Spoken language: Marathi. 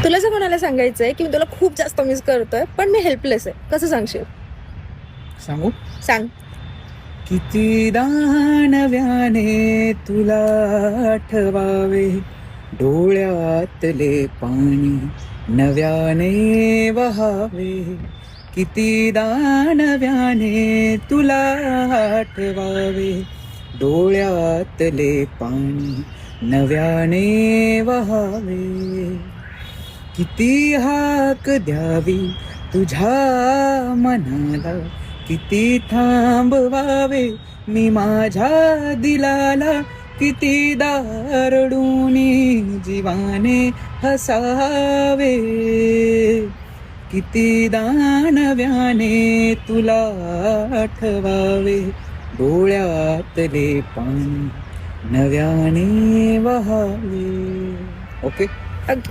तुला जर कोणाला सांगायचंय की मी तुला खूप जास्त मिस करतोय पण मी हेल्पलेस आहे, कसं सांगशील? सांगू? सांग. कितीदा नव्याने तुला आठवावे, डोळ्यातले पाणी नव्याने वहावे. कितीदा नव्याने तुला आठवावे, डोळ्यातले पाणी नव्याने वहावे. किती हाक द्यावी तुझ्या मनाला, किती थांबवावे मी माझ्या दिलाला. किती दारडूनी जीवाने हसावे, किती दानव्याने तुला आठवावे, डोळ्यातले पाणी नव्याने वहावे. ओके. अगदी.